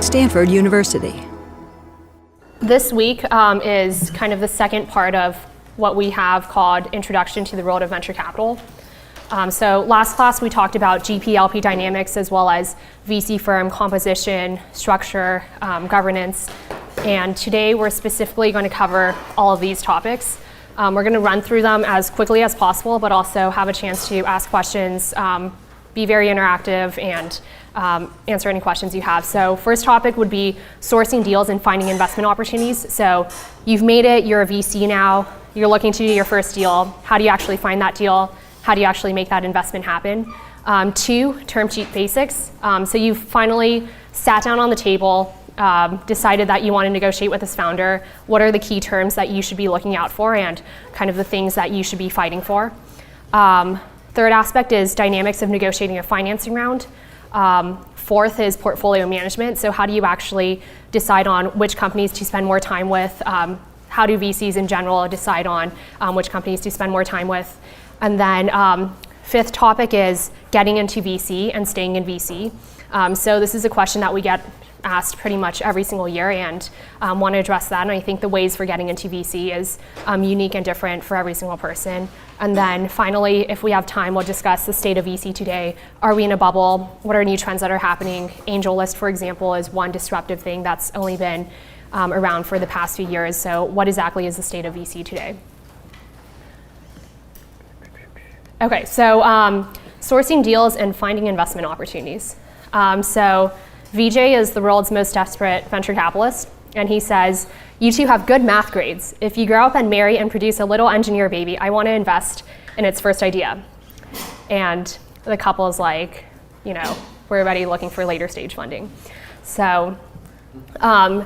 Stanford University. This week is kind of the second part of what we have called Introduction to the World of Venture Capital. So last class we talked about GP-LP dynamics as well as VC firm composition, structure, governance, and today we're specifically going to cover all of these topics. We're going to run through them as quickly as possible, but also have a chance to ask questions, be very interactive, and answer any questions you have. So first topic would be sourcing deals and finding investment opportunities. So you've made it, you're a VC now, you're looking to do your first deal. How do you actually find that deal? How do you actually make that investment happen? 2, term sheet basics. So you've finally sat down on the table, decided that you want to negotiate with this founder. What are the key terms that you should be looking out for and kind of the things that you should be fighting for? Third aspect is dynamics of negotiating a financing round. Fourth is portfolio management. So how do you actually decide on which companies to spend more time with? How do VCs in general decide on which companies to spend more time with? And then fifth topic is getting into VC and staying in VC. So this is a question that we get asked pretty much every single year and want to address that. And I think the ways for getting into VC is unique and different for every single person. And then finally, if we have time, we'll discuss the state of VC today. Are we in a bubble? What are new trends that are happening? AngelList, for example, is one disruptive thing that's only been around for the past few years. So what exactly is the state of VC today? Okay, so sourcing deals and finding investment opportunities. So VJ is the world's most desperate venture capitalist, and he says, "You two have good math grades. If you grow up and marry and produce a little engineer baby, I want to invest in its first idea." And the couple is like, you know, we're already looking for later stage funding. So I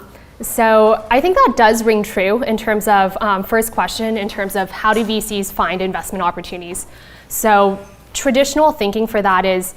think that does ring true in terms of first question, in terms of how do VCs find investment opportunities. So traditional thinking for that is,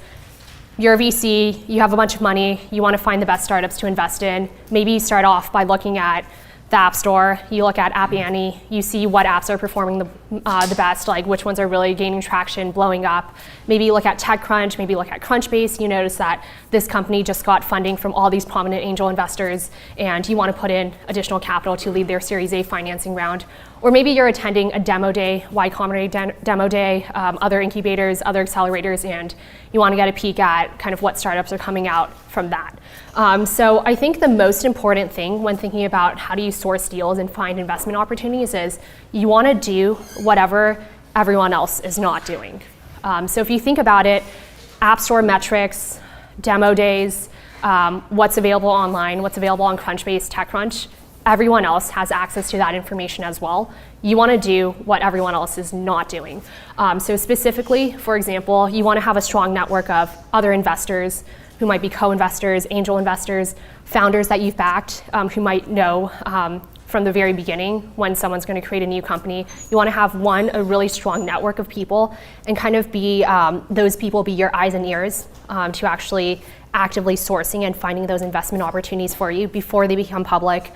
you're a VC, you have a bunch of money, you want to find the best startups to invest in. Maybe you start off by looking at the App Store, you look at App Annie, you see what apps are performing the best, like which ones are really gaining traction, blowing up. Maybe you look at TechCrunch, maybe you look at Crunchbase, you notice that this company just got funding from all these prominent angel investors and you want to put in additional capital to lead their Series A financing round. Or maybe you're attending a demo day, Y Combinator demo day, other incubators, other accelerators, and you want to get a peek at kind of what startups are coming out from that. So I think the most important thing when thinking about how do you source deals and find investment opportunities is you want to do whatever everyone else is not doing. So if you think about it, App Store metrics, demo days, what's available online, what's available on Crunchbase, TechCrunch, everyone else has access to that information as well. You want to do what everyone else is not doing. So specifically, for example, you want to have a strong network of other investors who might be co-investors, angel investors, founders that you've backed, who might know from the very beginning when someone's going to create a new company. You want to have a really strong network of people and kind of be, those people be your eyes and ears to actually actively sourcing and finding those investment opportunities for you before they become public,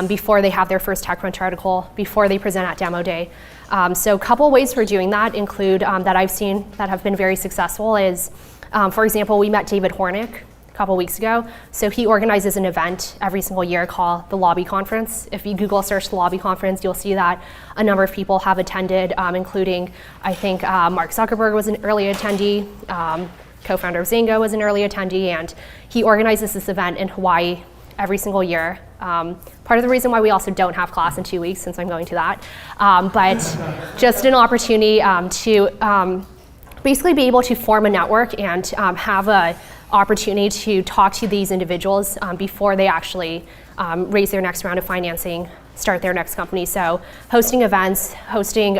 before they have their first TechCrunch article, before they present at demo day. So a couple ways for doing that include that I've seen that have been very successful is, for example, we met David Hornick a couple weeks ago. So he organizes an event every single year called the Lobby Conference. If you Google search the Lobby Conference, you'll see that a number of people have attended, including, I think, Mark Zuckerberg was an early attendee, co-founder of Zynga was an early attendee, and he organizes this event in Hawaii every single year. Part of the reason why we also don't have class in 2 weeks, since I'm going to that, but just an opportunity to basically be able to form a network and have an opportunity to talk to these individuals before they actually raise their next round of financing, start their next company. So hosting events, hosting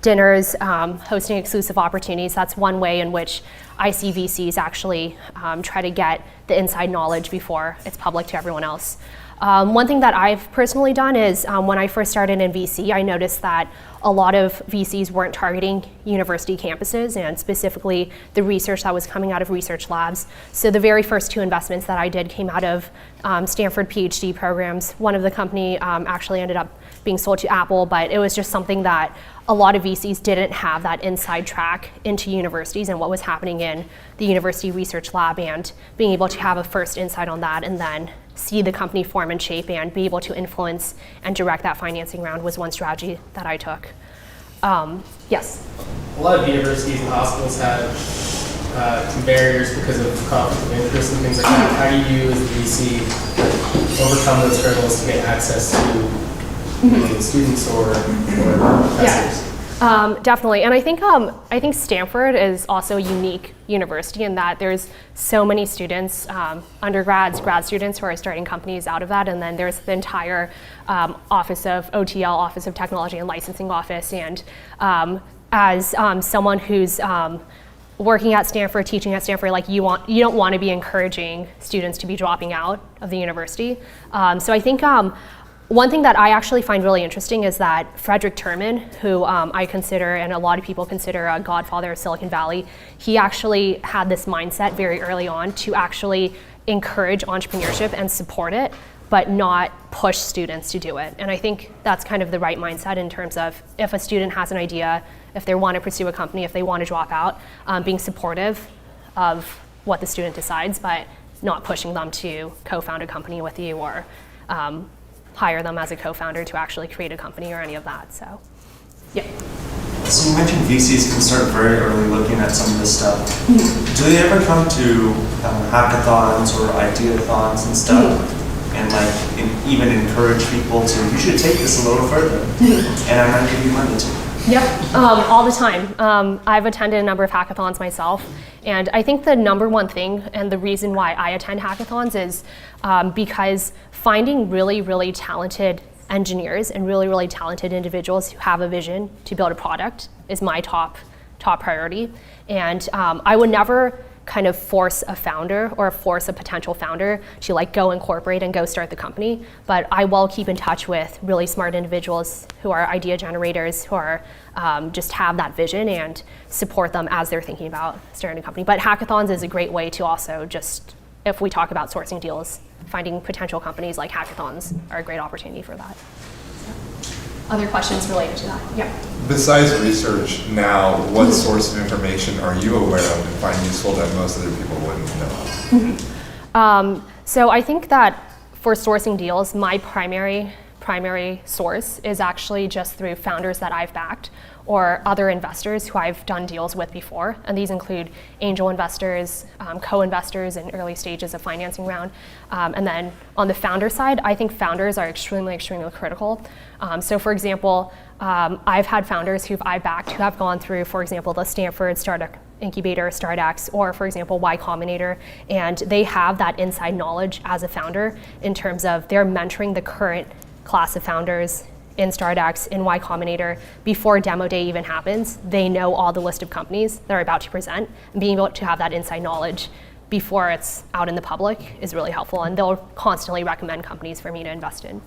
dinners, hosting exclusive opportunities, that's one way in which I see VCs actually try to get the inside knowledge before it's public to everyone else. One thing that I've personally done is when I first started in VC, I noticed that a lot of VCs weren't targeting university campuses and specifically the research that was coming out of research labs. So the very first 2 investments that I did came out of Stanford PhD programs. One of the company actually ended up being sold to Apple, but it was just something that a lot of VCs didn't have that inside track into universities and what was happening in the university research lab, and being able to have a first insight on that and then see the company form and shape and be able to influence and direct that financing round was one strategy that I took. Yes? A lot of universities and hospitals have some barriers because of conflict of interest and things like that. How do you, as a VC, overcome those hurdles to get access to students or professors? Definitely, and I think Stanford is also a unique university in that there's so many students, undergrads, grad students who are starting companies out of that, and then there's the entire Office of OTL, Office of Technology and Licensing Office, and as someone who's working at Stanford, teaching at Stanford, like you don't want to be encouraging students to be dropping out of the university. So I think one thing that I actually find really interesting is that Frederick Terman, who I consider and a lot of people consider a godfather of Silicon Valley, he actually had this mindset very early on to actually encourage entrepreneurship and support it, but not push students to do it. And I think that's kind of the right mindset in terms of if a student has an idea, if they want to pursue a company, if they want to drop out, being supportive of what the student decides, but not pushing them to co-found a company with you or hire them as a co-founder to actually create a company or any of that. So, yeah. So you mentioned VCs can start very early looking at some of this stuff. Do they ever come to hackathons or ideathons and stuff, and even encourage people to, you should take this a little further, and I might give you money to? Yep, all the time. I've attended a number of hackathons myself, and I think the number one thing and the reason why I attend hackathons is because finding really, really talented engineers and really, really talented individuals who have a vision to build a product is my top priority. And I would never kind of force a founder or force a potential founder to like go incorporate and go start the company, but I will keep in touch with really smart individuals who are idea generators, who are just have that vision and support them as they're thinking about starting a company. But hackathons is a great way to also just, if we talk about sourcing deals, finding potential companies like hackathons are a great opportunity for that. Other questions related to that? Yeah. Besides research now, what source of information are you aware of and find useful that most other people wouldn't know? So I think that for sourcing deals, my primary source is actually just through founders that I've backed or other investors who I've done deals with before. And these include angel investors, co-investors in early stages of financing round. And then on the founder side, I think founders are extremely, extremely critical. So for example, I've had founders who I've backed who have gone through, for example, the Stanford Startup Incubator, StartX, or for example, Y Combinator, and they have that inside knowledge as a founder in terms of they're mentoring the current class of founders in StartX, in Y Combinator, before demo day even happens. They know all the list of companies that are about to present, and being able to have that inside knowledge before it's out in the public is really helpful, and they'll constantly recommend companies for me to invest in.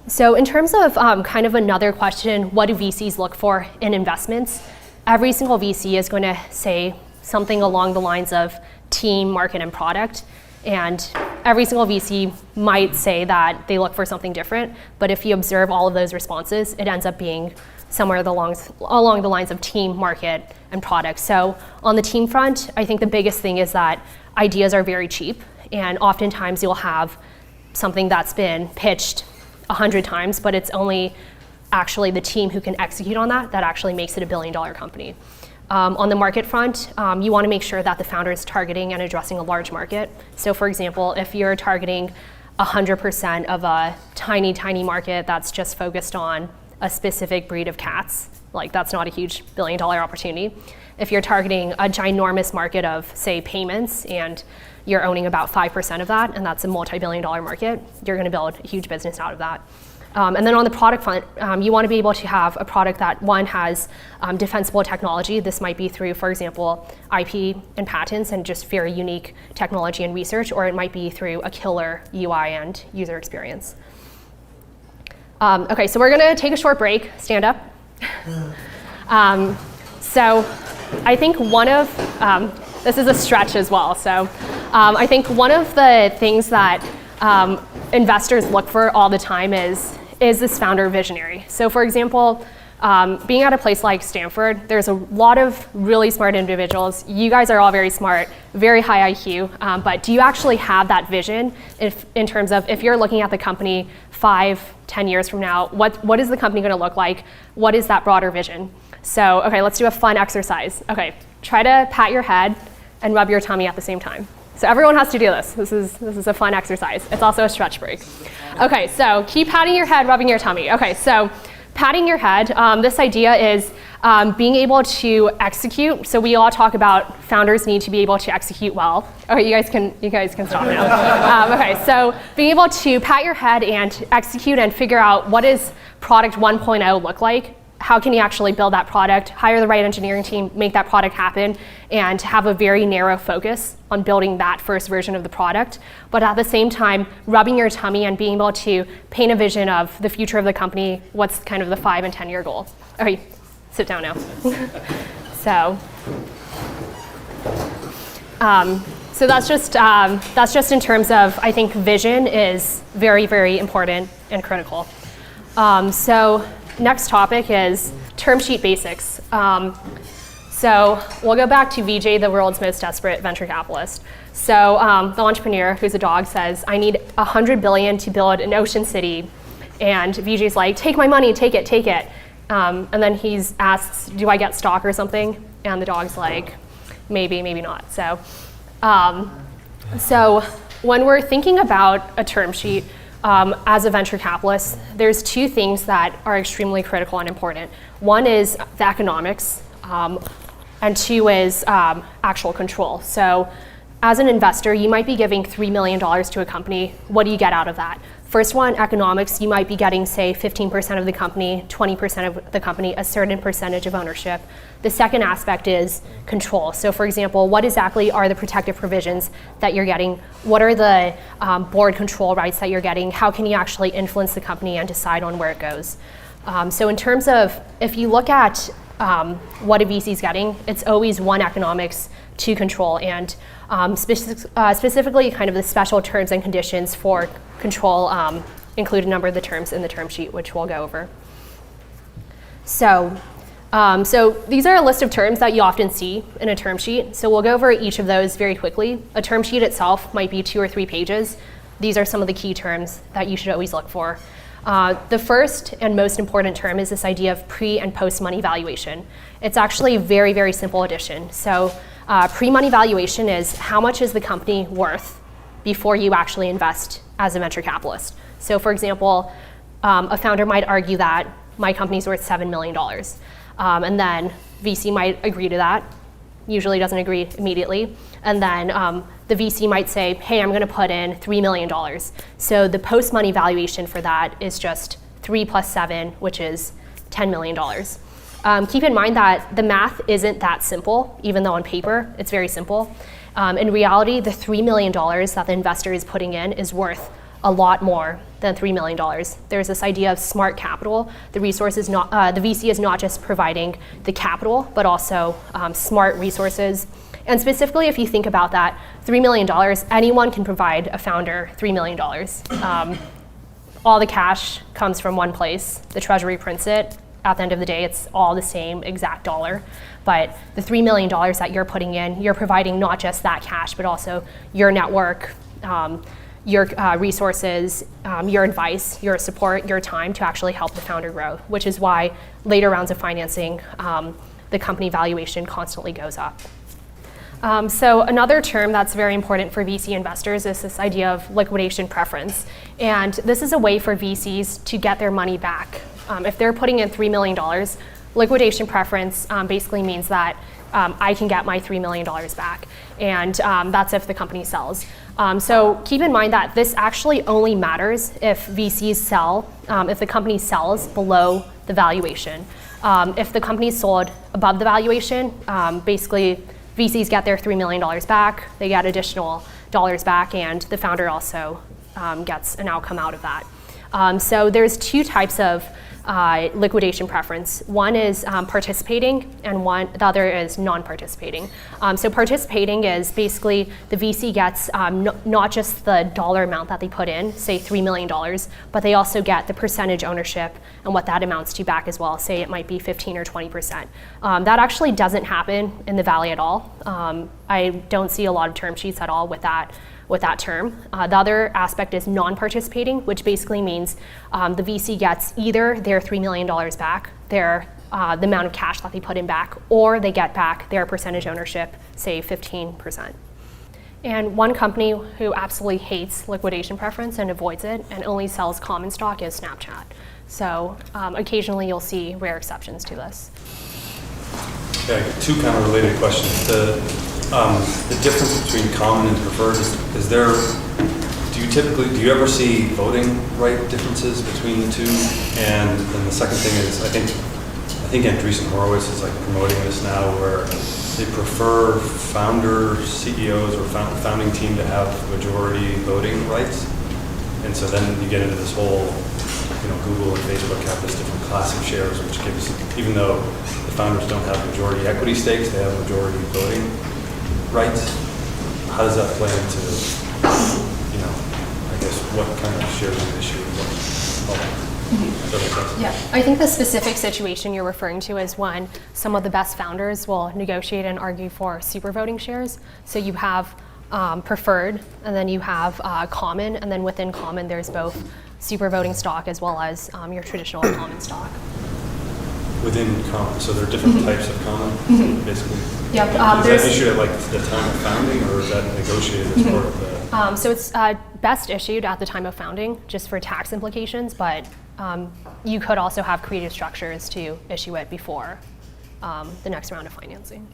So in terms of kind of another question, what do VCs look for in investments? Every single VC is going to say something along the lines of team, market, and product. And every single VC might say that they look for something different, but if you observe all of those responses, it ends up being somewhere along the lines of team, market, and product. So on the team front, I think the biggest thing is that ideas are very cheap, and oftentimes you'll have something that's been pitched 100 times, but it's only actually the team who can execute on that actually makes it a billion-dollar company. On the market front, you want to make sure that the founder is targeting and addressing a large market. So for example, if you're targeting 100% of a tiny, tiny market that's just focused on a specific breed of cats, like that's not a huge billion-dollar opportunity. If you're targeting a ginormous market of, say, payments, and you're owning about 5% of that, and that's a multi-billion-dollar market, you're going to build a huge business out of that. And then on the product front, you want to be able to have a product that, one, has defensible technology. This might be through, for example, IP and patents and just very unique technology and research, or it might be through a killer UI and user experience. Okay, so we're going to take a short break. Stand up. So I think one of, this is a stretch as well, so I think one of the things that investors look for all the time is this founder visionary. So for example, being at a place like Stanford, there's a lot of really smart individuals. You guys are all very smart, very high IQ, but do you actually have that vision in terms of if you're looking at the company 5-10 years from now, what is the company going to look like? What is that broader vision? So, okay, let's do a fun exercise. Okay, try to pat your head and rub your tummy at the same time. So everyone has to do this. This is a fun exercise. It's also a stretch break. Okay, so keep patting your head, rubbing your tummy. Okay, so patting your head, this idea is being able to execute. So we all talk about founders need to be able to execute well. Okay, you guys can stop now. Okay, so being able to pat your head and execute and figure out what does product 1.0 look like. How can you actually build that product, hire the right engineering team, make that product happen, and have a very narrow focus on building that first version of the product, but at the same time, rubbing your tummy and being able to paint a vision of the future of the company, what's kind of the 5 and 10 year goal. Okay, sit down now. So that's just in terms of, I think vision is very, very important and critical. So next topic is term sheet basics. So we'll go back to VJ, the world's most desperate venture capitalist. So the entrepreneur, who's a dog, says, I need 100 billion to build an ocean city. And VJ's like, take my money, take it. And then he asks, do I get stock or something? And the dog's like, maybe, maybe not. So when we're thinking about a term sheet, as a venture capitalist, there's two things that are extremely critical and important. One is the economics, and two is actual control. So as an investor, you might be giving $3 million to a company. What do you get out of that? First one, economics, you might be getting, say, 15% of the company, 20% of the company, a certain percentage of ownership. The second aspect is control. So for example, what exactly are the protective provisions that you're getting? What are the board control rights that you're getting? How can you actually influence the company and decide on where it goes? So in terms of, if you look at what a VC is getting, it's always one, economics, two, control, and specifically kind of the special terms and conditions for control include a number of the terms in the term sheet, which we'll go over. So these are a list of terms that you often see in a term sheet. So we'll go over each of those very quickly. A term sheet itself might be 2 or 3 pages. These are some of the key terms that you should always look for. The first and most important term is this idea of pre and post money valuation. It's actually a very, very simple addition. So pre-money valuation is how much is the company worth before you actually invest as a venture capitalist. So for example, a founder might argue that my company's worth $7 million. And then VC might agree to that, usually doesn't agree immediately. And then the VC might say, hey, I'm gonna put in $3 million. So the post-money valuation for that is just 3 plus 7, which is $10 million. Keep in mind that the math isn't that simple, even though on paper it's very simple. In reality, the $3 million that the investor is putting in is worth a lot more than $3 million. There's this idea of smart capital. The VC is not just providing the capital, but also smart resources. And specifically, if you think about that, $3 million, anyone can provide a founder $3 million. All the cash comes from one place. The treasury prints it. At the end of the day, it's all the same exact dollar. But the $3 million that you're putting in, you're providing not just that cash, but also your network, your resources, your advice, your support, your time to actually help the founder grow, which is why later rounds of financing, the company valuation constantly goes up. So another term that's very important for VC investors is this idea of liquidation preference. And this is a way for VCs to get their money back. If they're putting in $3 million, liquidation preference basically means that I can get my $3 million back. And that's if the company sells. So keep in mind that this actually only matters if VCs sell, if the company sells below the valuation. If the company sold above the valuation, basically VCs get their $3 million back, they get additional dollars back, and the founder also gets an outcome out of that. So there's two types of liquidation preference. One is participating, and the other is non-participating. So participating is basically the VC gets not just the dollar amount that they put in, say $3 million, but they also get the percentage ownership and what that amounts to back as well. Say it might be 15 or 20%. That actually doesn't happen in the Valley at all. I don't see a lot of term sheets at all with that term. The other aspect is non-participating, which basically means the VC gets either their $3 million back, the amount of cash that they put in back, or they get back their percentage ownership, say 15%. And one company who absolutely hates liquidation preference and avoids it and only sells common stock is Snapchat. So occasionally you'll see rare exceptions to this. Yeah, two kind of related questions. The difference between common and preferred is there, do you ever see voting right differences between the two? And then the second thing is, I think Andreessen Horowitz is like promoting this now where they prefer founder CEOs or founding team to have majority voting rights. And so then you get into this whole, Google and Facebook have this different class of shares, which gives, even though the founders don't have majority equity stakes, they have majority voting rights. How does that play into, I guess, what kind of shares are issued? Yeah, I think the specific situation you're referring to is when some of the best founders will negotiate and argue for super voting shares. So you have preferred, and then you have common, and then within common there's both super voting stock as well as your traditional common stock. Within common, so there are different types of common, basically? Yep. Is that issued at like the time of founding, or is that negotiated as part of the? So it's best issued at the time of founding, just for tax implications, but you could also have creative structures to issue it before the next round of financing.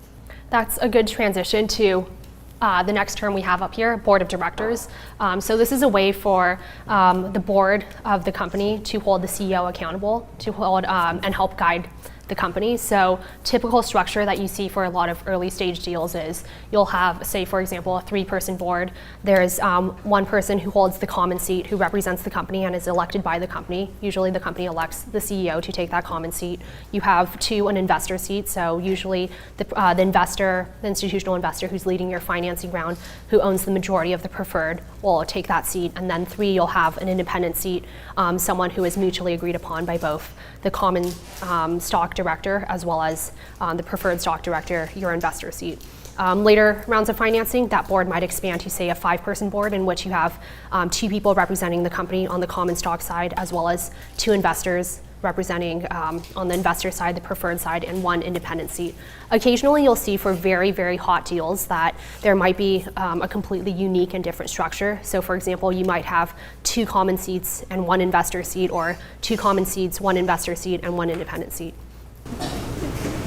That's a good transition to the next term we have up here, board of directors. So this is a way for the board of the company to hold the CEO accountable, to hold and help guide the company. So typical structure that you see for a lot of early stage deals is you'll have, say for example, a 3-person board. There's one person who holds the common seat who represents the company and is elected by the company. Usually the company elects the CEO to take that common seat. You have 2, an investor seat. So usually the investor, the institutional investor who's leading your financing round, who owns the majority of the preferred, will take that seat. And then 3, you'll have an independent seat, someone who is mutually agreed upon by both the common stock director as well as the preferred stock director, your investor seat. Later rounds of financing, that board might expand to say a 5-person board in which you have 2 people representing the company on the common stock side as well as 2 investors representing on the investor side, the preferred side, and 1 independent seat. Occasionally you'll see for very, very hot deals that there might be a completely unique and different structure. So for example, you might have 2 common seats and 1 investor seat, or 2 common seats, 1 investor seat, and 1 independent seat.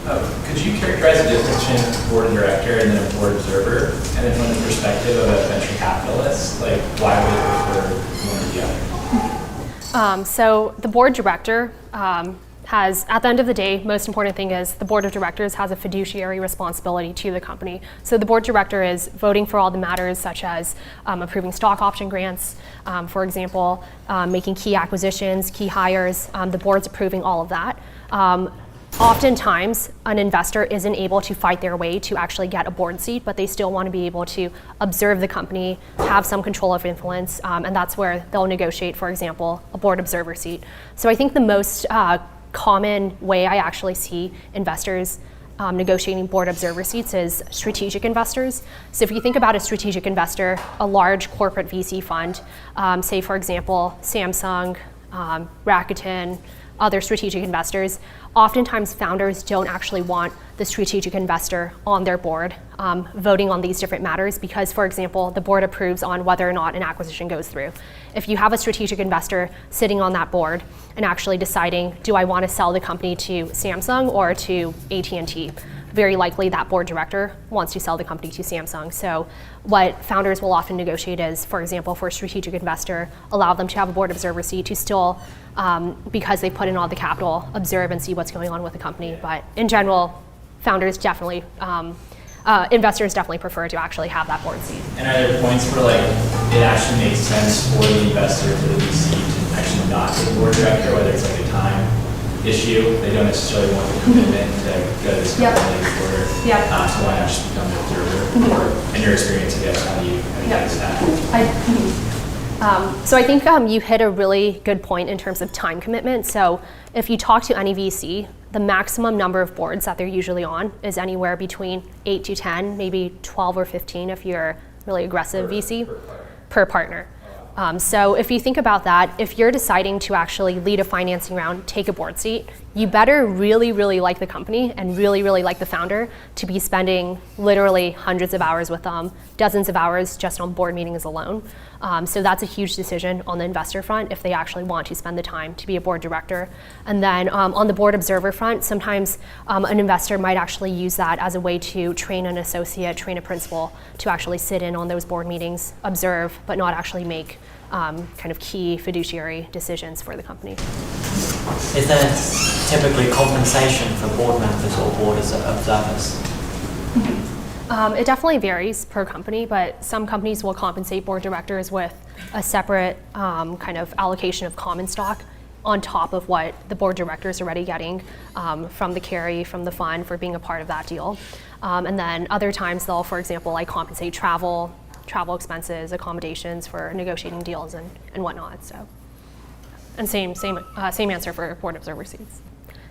Could you characterize the difference between a board director and then a board observer? And then from the perspective of a venture capitalist, like why would they prefer one or the other? So the board director has, at the end of the day, most important thing is the board of directors has a fiduciary responsibility to the company. So the board director is voting for all the matters such as approving stock option grants, for example, making key acquisitions, key hires. The board's approving all of that. Oftentimes, an investor isn't able to fight their way to actually get a board seat, but they still want to be able to observe the company, have some control of influence, and that's where they'll negotiate, for example, a board observer seat. So I think the most common way I actually see investors negotiating board observer seats is strategic investors. So if you think about a strategic investor, a large corporate VC fund, say for example, Samsung, Rakuten, other strategic investors, oftentimes founders don't actually want the strategic investor on their board voting on these different matters because, for example, the board approves on whether or not an acquisition goes through. If you have a strategic investor sitting on that board and actually deciding, do I want to sell the company to Samsung or to AT&T? Very likely that board director wants to sell the company to Samsung. So what founders will often negotiate is, for example, for a strategic investor, allow them to have a board observer seat to still, because they put in all the capital, observe and see what's going on with the company. But in general, founders definitely, investors definitely prefer to actually have that board seat. And are there points where like it actually makes sense for the investor, for the VC to actually not take a board director, whether it's like a time issue. They don't necessarily want the commitment to go to this Yep. company or Yep. so why not just become an observer? Or in your experience, I guess, how do you guys that? So I think you hit a really good point in terms of time commitment. So if you talk to any VC, the maximum number of boards that they're usually on is anywhere between 8 to 10, maybe 12 or 15 if you're a really aggressive VC per partner. So if you think about that, if you're deciding to actually lead a financing round, take a board seat, you better really, really like the company and really, really like the founder to be spending literally hundreds of hours with them, dozens of hours just on board meetings alone. So that's a huge decision on the investor front if they actually want to spend the time to be a board director. And then on the board observer front, sometimes an investor might actually use that as a way to train an associate, train a principal to actually sit in on those board meetings, observe, but not actually make kind of key fiduciary decisions for the company. Is there typically compensation for board members or board observers? It definitely varies per company, but some companies will compensate board directors with a separate kind of allocation of common stock on top of what the board director is already getting from the carry, from the fund for being a part of that deal. And then other times they'll, for example, like compensate travel expenses, accommodations for negotiating deals and whatnot. So, and same answer for board observer seats.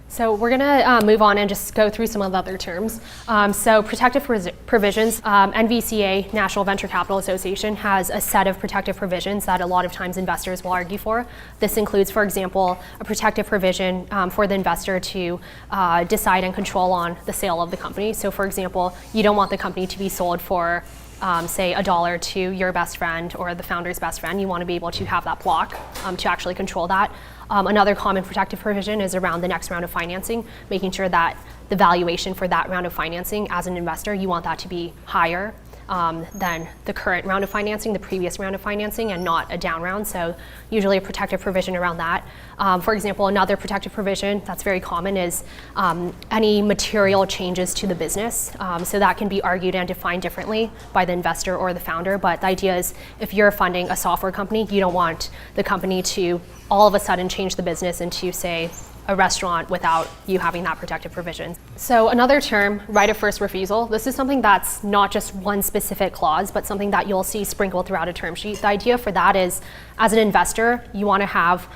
So we're gonna move on and just go through some of the other terms. So protective provisions, NVCA, National Venture Capital Association, has a set of protective provisions that a lot of times investors will argue for. This includes, for example, a protective provision for the investor to decide and control on the sale of the company. So for example, you don't want the company to be sold for say $1 to your best friend or the founder's best friend. You want to be able to have that block to actually control that. Another common protective provision is around the next round of financing, making sure that the valuation for that round of financing as an investor, you want that to be higher than the current round of financing, the previous round of financing, and not a down round. So usually a protective provision around that. For example, another protective provision that's very common is any material changes to the business. So that can be argued and defined differently by the investor or the founder. But the idea is if you're funding a software company, you don't want the company to all of a sudden change the business into, say, a restaurant without you having that protective provision. So another term, right of first refusal. This is something that's not just one specific clause, but something that you'll see sprinkled throughout a term sheet. The idea for that is, as an investor, you want to have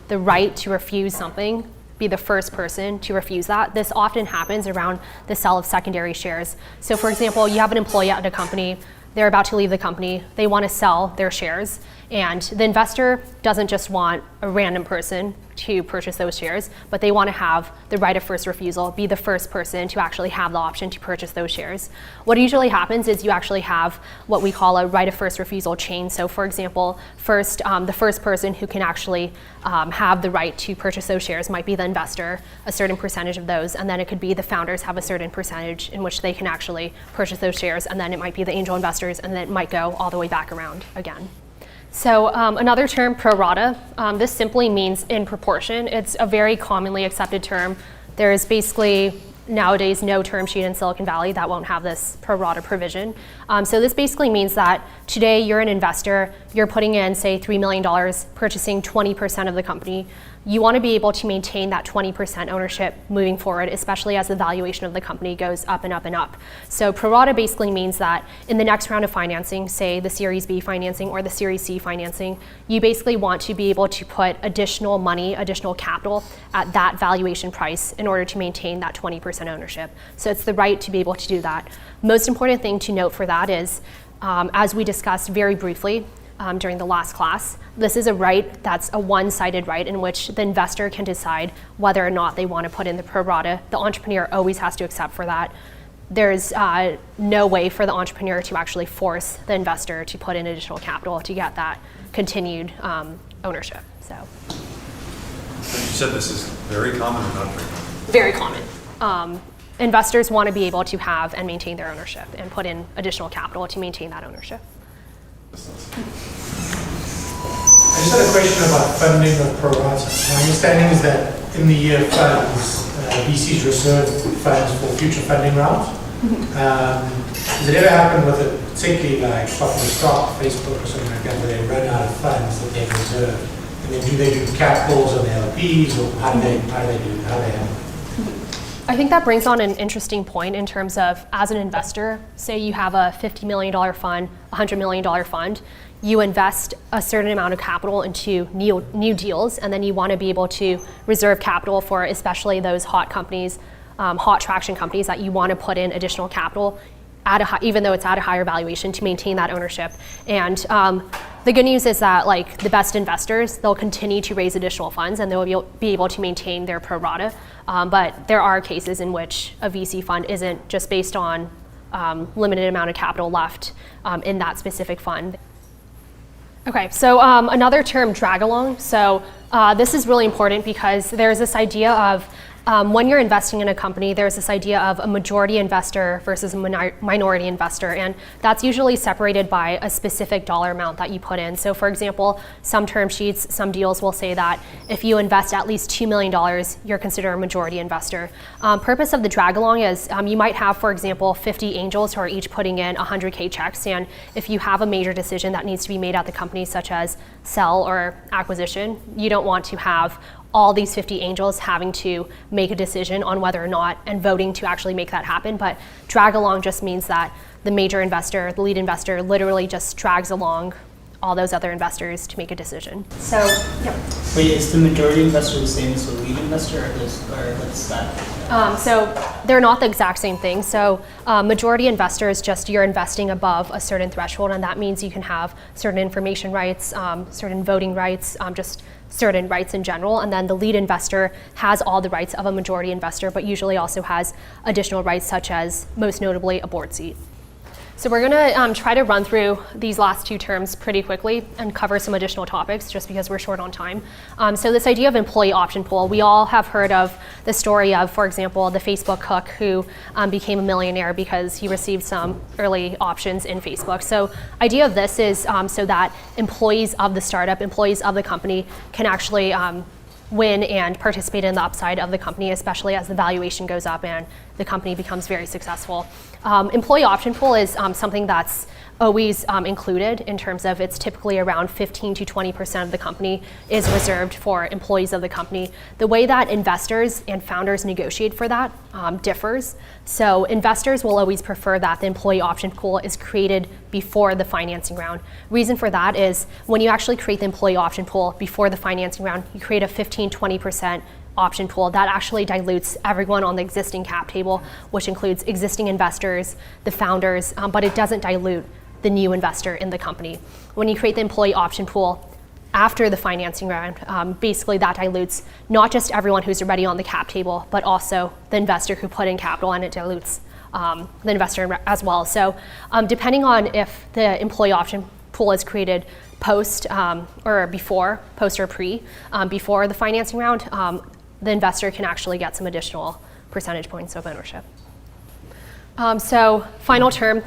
the right to refuse something, be the first person to refuse that. This often happens around the sale of secondary shares. So for example, you have an employee at a company, they're about to leave the company, they want to sell their shares, and the investor doesn't just want a random person to purchase those shares, but they want to have the right of first refusal, be the first person to actually have the option to purchase those shares. What usually happens is you actually have what we call a right of first refusal chain. So for example, the first person who can actually have the right to purchase those shares might be the investor, a certain percentage of those, and then it could be the founders have a certain percentage in which they can actually purchase those shares, and then it might be the angel investors, and then it might go all the way back around again. So another term, pro rata, this simply means in proportion. It's a very commonly accepted term. There is basically nowadays no term sheet in Silicon Valley that won't have this pro rata provision. So this basically means that today you're an investor, you're putting in, say, $3 million, purchasing 20% of the company. You want to be able to maintain that 20% ownership moving forward, especially as the valuation of the company goes up and up and up. So pro rata basically means that in the next round of financing, say the Series B financing or the Series C financing, you basically want to be able to put additional money, additional capital at that valuation price in order to maintain that 20% ownership. So it's the right to be able to do that. Most important thing to note for that is, as we discussed very briefly, during the last class, this is a right that's a one-sided right in which the investor can decide whether or not they want to put in the pro rata. The entrepreneur always has to accept for that. There's no way for the entrepreneur to actually force the investor to put in additional capital to get that continued ownership. So You said this is very common or not very common? very common. Investors want to be able to have and maintain their ownership and put in additional capital to maintain that ownership. I just had a question about funding of pro rata. My understanding is that in the year funds, VCs reserve funds for future funding rounds. Does it ever happen with a particularly like popular stock, Facebook or something like that, where they run out of funds that they reserve And then do they do cap calls on the LPs, or how do they handle it? I think that brings on an interesting point in terms of, as an investor, say you have a $50 million fund, $100 million fund, you invest a certain amount of capital into new deals, and then you want to be able to reserve capital for especially those hot companies, hot traction companies that you want to put in additional capital, even though it's at a higher valuation, to maintain that ownership. And the good news is that, like, the best investors, they'll continue to raise additional funds and they'll be able to maintain their pro rata. But there are cases in which a VC fund isn't, just based on limited amount of capital left in that specific fund. Okay, so another term, drag along. So this is really important because there's this idea of when you're investing in a company, there's this idea of a majority investor versus a minority investor, and that's usually separated by a specific dollar amount that you put in. So for example, some term sheets, some deals will say that if you invest at least $2 million, you're considered a majority investor. Purpose of the drag along is you might have, for example, 50 angels who are each putting in 100K checks, and if you have a major decision that needs to be made at the company, such as sell or acquisition, you don't want to have all these 50 angels having to make a decision on whether or not, and voting to actually make that happen. But drag along just means that the major investor, the lead investor, literally just drags along all those other investors to make a decision. So, yeah. Wait, is the majority investor the same as the lead investor, or what's that? So they're not the exact same thing. So majority investor is just you're investing above a certain threshold, and that means you can have certain information rights, certain voting rights, just certain rights in general. And then the lead investor has all the rights of a majority investor, but usually also has additional rights, such as, most notably, a board seat. So we're going to try to run through these last two terms pretty quickly and cover some additional topics just because we're short on time. So this idea of employee option pool, we all have heard of the story of, for example, the Facebook cook who became a millionaire because he received some early options in Facebook. So idea of this is so that employees of the startup, employees of the company can actually win and participate in the upside of the company, especially as the valuation goes up and the company becomes very successful. Employee option pool is something that's always included in terms of, it's typically around 15 to 20% of the company is reserved for employees of the company. The way that investors and founders negotiate for that differs. So investors will always prefer that the employee option pool is created before the financing round. Reason for that is when you actually create the employee option pool before the financing round, you create a 15-20% option pool that actually dilutes everyone on the existing cap table, which includes existing investors, the founders, but it doesn't dilute the new investor in the company. When you create the employee option pool after the financing round, basically that dilutes not just everyone who's already on the cap table, but also the investor who put in capital, and it dilutes the investor as well. So depending on if the employee option pool is created post or before, post or pre, before the financing round, the investor can actually get some additional percentage points of ownership. So final term,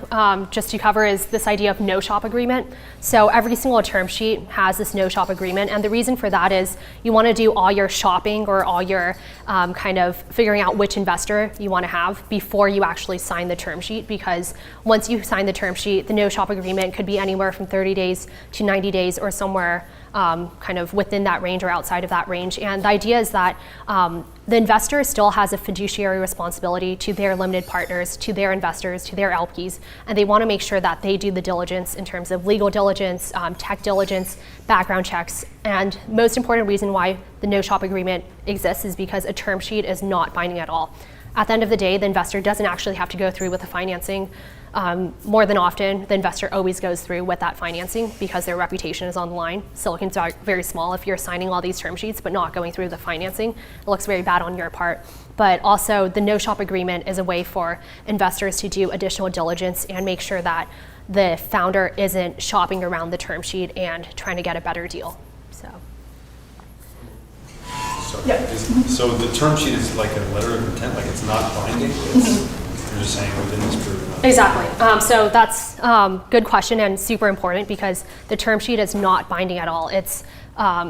just to cover, is this idea of no-shop agreement. So every single term sheet has this no-shop agreement, and the reason for that is you want to do all your shopping or all your kind of figuring out which investor you want to have before you actually sign the term sheet, because once you sign the term sheet, the no-shop agreement could be anywhere from 30 days to 90 days or somewhere kind of within that range or outside of that range. And the idea is that the investor still has a fiduciary responsibility to their limited partners, to their investors, to their LPs, and they want to make sure that they do the diligence in terms of legal diligence, tech diligence, background checks, and most important reason why the no-shop agreement exists is because a term sheet is not binding at all. At the end of the day, the investor doesn't actually have to go through with the financing. More than often, the investor always goes through with that financing because their reputation is on the line. Silicon's very small. If you're signing all these term sheets but not going through the financing, it looks very bad on your part. But also, the no-shop agreement is a way for investors to do additional diligence and make sure that the founder isn't shopping around the term sheet and trying to get a better deal. So So the term sheet is like a letter of intent, like it's not binding? You're just saying within this period. Exactly. So that's good question and super important because the term sheet is not binding at all. It's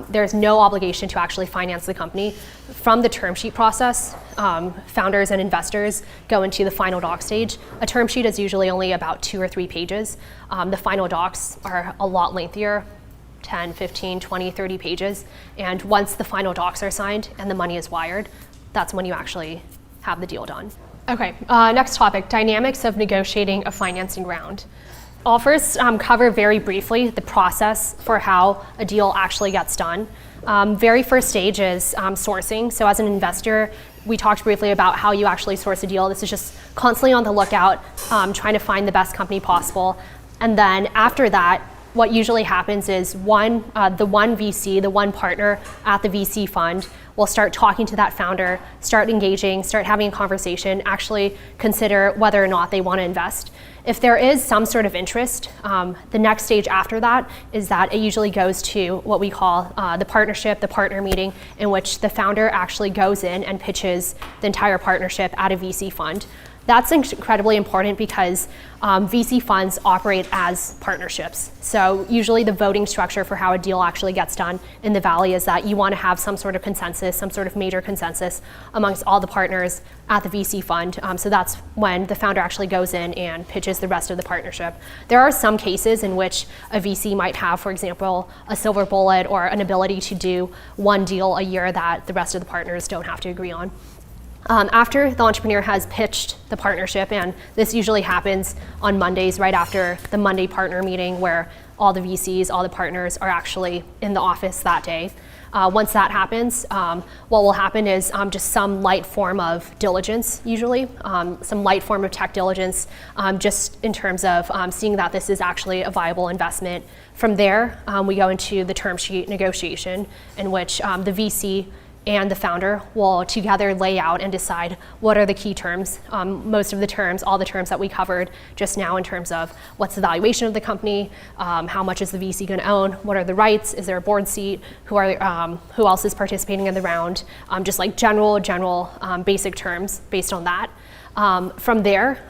there's no obligation to actually finance the company. From the term sheet process, founders and investors go into the final doc stage. A term sheet is usually only about 2 or 3 pages. The final docs are a lot lengthier, 10, 15, 20, 30 pages. And once the final docs are signed and the money is wired, that's when you actually have the deal done. Okay, next topic, dynamics of negotiating a financing round. I'll first cover very briefly the process for how a deal actually gets done. Very first stage is sourcing. So as an investor, we talked briefly about how you actually source a deal. This is just constantly on the lookout, trying to find the best company possible. And then after that, what usually happens is the one VC, the one partner at the VC fund will start talking to that founder, start engaging, start having a conversation, actually consider whether or not they want to invest. If there is some sort of interest, the next stage after that is that it usually goes to what we call the partnership, the partner meeting, in which the founder actually goes in and pitches the entire partnership at a VC fund. That's incredibly important because VC funds operate as partnerships. So usually the voting structure for how a deal actually gets done in the Valley is that you want to have some sort of consensus, some sort of major consensus amongst all the partners at the VC fund. So that's when the founder actually goes in and pitches the rest of the partnership. There are some cases in which a VC might have, for example, a silver bullet or an ability to do one deal a year that the rest of the partners don't have to agree on. After the entrepreneur has pitched the partnership, and this usually happens on Mondays right after the Monday partner meeting where all the VCs, all the partners are actually in the office that day. Once that happens, what will happen is just some light form of diligence, usually, some light form of tech diligence, just in terms of seeing that this is actually a viable investment. From there, we go into the term sheet negotiation, in which the VC and the founder will together lay out and decide what are the key terms. Most of the terms, all the terms that we covered just now in terms of what's the valuation of the company, how much is the VC going to own, what are the rights, is there a board seat, who else is participating in the round, just like general basic terms based on that. From there,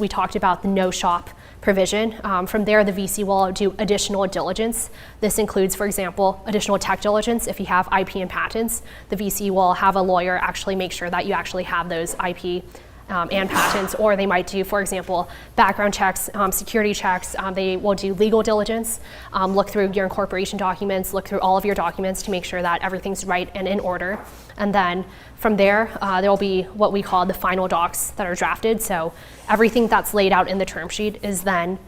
we talked about the no shop provision. From there, the VC will do additional diligence. This includes, for example, additional tech diligence. If you have IP and patents, the VC will have a lawyer actually make sure that you actually have those IP and patents, or they might do, for example, background checks, security checks. They will do legal diligence, look through your incorporation documents, look through all of your documents to make sure that everything's right and in order. And then from there, there will be what we call the final docs that are drafted. So everything that's laid out in the term sheet is then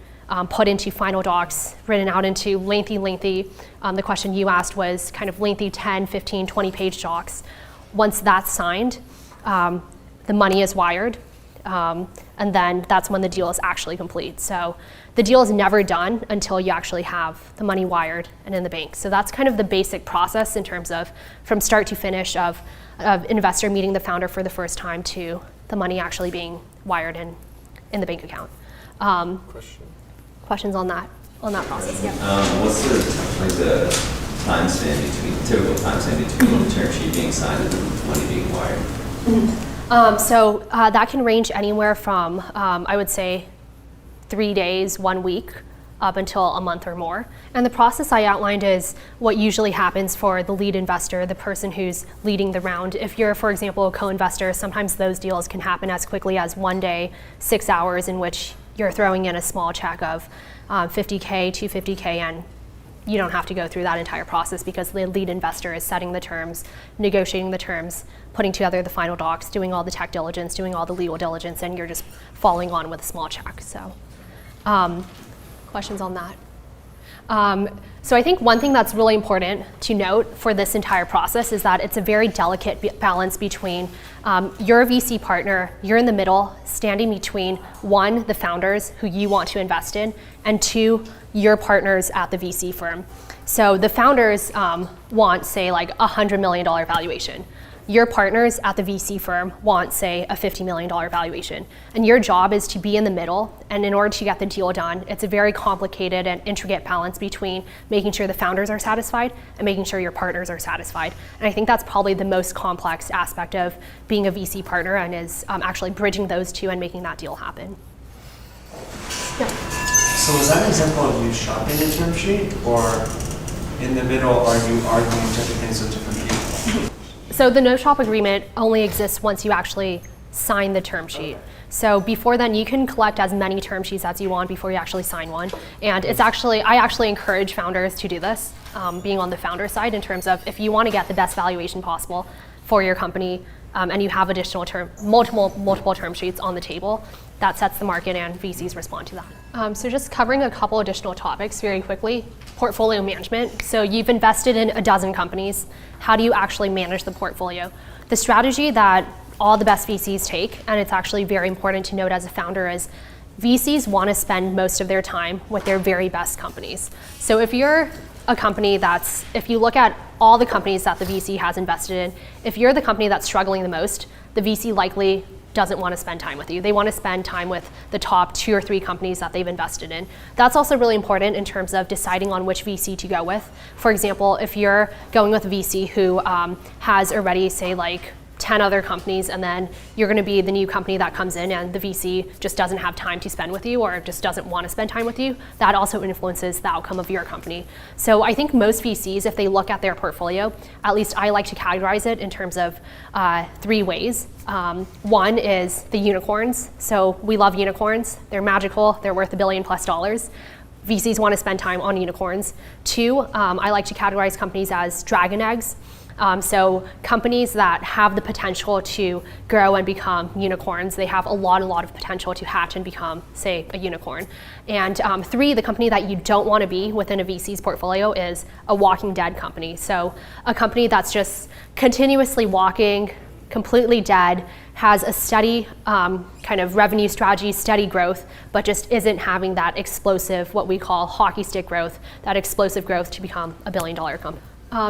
put into final docs, written out into lengthy, the question you asked was kind of lengthy 10, 15, 20 page docs. Once that's signed, the money is wired, and then that's when the deal is actually complete. So the deal is never done until you actually have the money wired and in the bank. So that's kind of the basic process in terms of from start to finish of investor meeting the founder for the first time to the money actually being wired in the bank account. Questions on that process? Yeah. What's the time span typical time span between the term sheet being signed and the money being wired? So that can range anywhere from, I would say, 3 days, 1 week, up until a month or more. And the process I outlined is what usually happens for the lead investor, the person who's leading the round. If you're, for example, a co-investor, sometimes those deals can happen as quickly as 1 day, 6 hours, in which you're throwing in a small check of $50K, $250K, and you don't have to go through that entire process because the lead investor is setting the terms, negotiating the terms, putting together the final docs, doing all the tech diligence, doing all the legal diligence, and you're just following on with a small check. So, questions on that? So I think one thing that's really important to note for this entire process is that it's a very delicate balance between your VC partner, you're in the middle, standing between one, the founders who you want to invest in, and two, your partners at the VC firm. So the founders want, say, like a $100 million valuation. Your partners at the VC firm want, say, a $50 million valuation. And your job is to be in the middle, and in order to get the deal done, it's a very complicated and intricate balance between making sure the founders are satisfied and making sure your partners are satisfied. And I think that's probably the most complex aspect of being a VC partner, and is actually bridging those two and making that deal happen. Yeah. So is that an example of you shopping a term sheet, or in the middle are you arguing different things with different people? So the no-shop agreement only exists once you actually sign the term sheet. So before then, you can collect as many term sheets as you want before you actually sign one. And it's actually, I actually encourage founders to do this, being on the founder side, in terms of if you want to get the best valuation possible for your company, and you have additional multiple term sheets on the table, that sets the market and VCs respond to that. So just covering a couple additional topics very quickly. Portfolio management. So you've invested in a dozen companies. How do you actually manage the portfolio? The strategy that all the best VCs take, and it's actually very important to note as a founder, is VCs want to spend most of their time with their very best companies. So if you're a company if you look at all the companies that the VC has invested in, if you're the company that's struggling the most, the VC likely doesn't want to spend time with you. They want to spend time with the top 2 or 3 companies that they've invested in. That's also really important in terms of deciding on which VC to go with. For example, if you're going with a VC who has already, say, like 10 other companies, and then you're going to be the new company that comes in and the VC just doesn't have time to spend with you or just doesn't want to spend time with you, that also influences the outcome of your company. So I think most VCs, if they look at their portfolio, at least I like to categorize it in terms of 3 ways. One is the unicorns. So we love unicorns. They're magical. They're worth $1 billion+. VCs want to spend time on unicorns. 2, I like to categorize companies as dragon eggs. So companies that have the potential to grow and become unicorns, they have a lot of potential to hatch and become, say, a unicorn. And 3, the company that you don't want to be within a VC's portfolio is a walking dead company. So a company that's just continuously walking, completely dead, has a steady kind of revenue strategy, steady growth, but just isn't having that explosive, what we call hockey stick growth, that explosive growth to become a $1 billion company.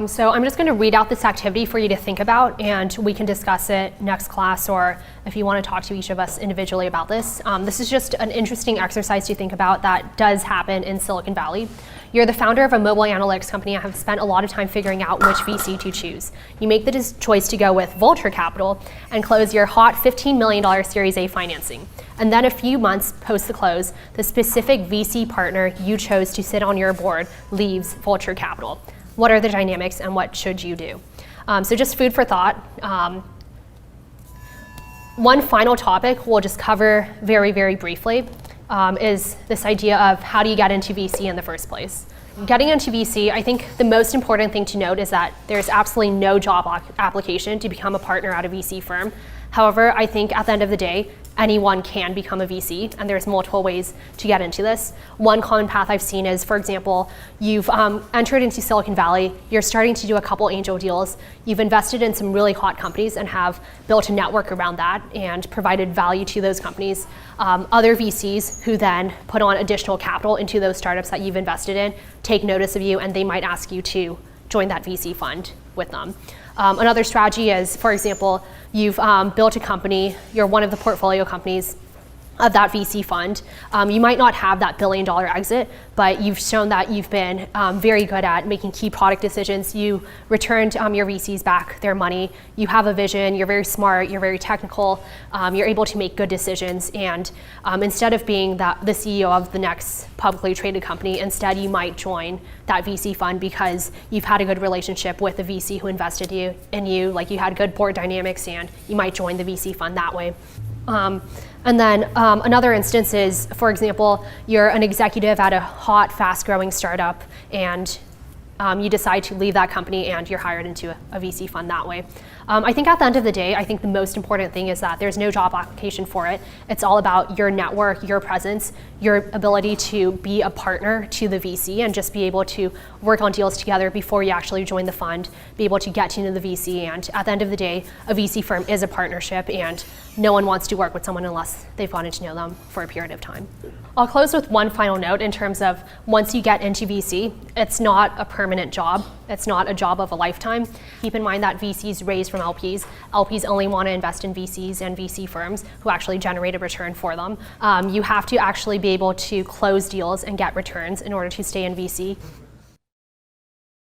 So I'm just going to read out this activity for you to think about, and we can discuss it next class, or if you want to talk to each of us individually about this. This is just an interesting exercise to think about that does happen in Silicon Valley. You're the founder of a mobile analytics company and have spent a lot of time figuring out which VC to choose. You make the choice to go with Vulture Capital and close your hot $15 million Series A financing. And then a few months post the close, the specific VC partner you chose to sit on your board leaves Vulture Capital. What are the dynamics and what should you do? So just food for thought. One final topic we'll just cover very, very briefly is this idea of how do you get into VC in the first place? Getting into VC, I think the most important thing to note is that there's absolutely no job application to become a partner at a VC firm. However, I think at the end of the day, anyone can become a VC, and there's multiple ways to get into this. One common path I've seen is, for example, you've entered into Silicon Valley, you're starting to do a couple angel deals, you've invested in some really hot companies and have built a network around that and provided value to those companies. Other VCs who then put on additional capital into those startups that you've invested in take notice of you, and they might ask you to join that VC fund with them. Another strategy is, for example, you've built a company, you're one of the portfolio companies of that VC fund. You might not have that $1 billion exit, but you've shown that you've been very good at making key product decisions. You returned your VCs back their money. You have a vision, you're very smart, you're very technical, you're able to make good decisions, and instead of being the CEO of the next publicly traded company, instead you might join that VC fund because you've had a good relationship with the VC who invested in you, like you had good board dynamics, and you might join the VC fund that way. And then another instance is, for example, you're an executive at a hot, fast-growing startup, and you decide to leave that company and you're hired into a VC fund that way. I think at the end of the day, I think the most important thing is that there's no job application for it. It's all about your network, your presence, your ability to be a partner to the VC and just be able to work on deals together before you actually join the fund, be able to get to know the VC. And at the end of the day, a VC firm is a partnership, and no one wants to work with someone unless they've gotten to know them for a period of time. I'll close with one final note in terms of once you get into VC, it's not a permanent job. It's not a job of a lifetime. Keep in mind that VCs raise from LPs. LPs only want to invest in VCs and VC firms who actually generate a return for them. You have to actually be able to close deals and get returns in order to stay in VC.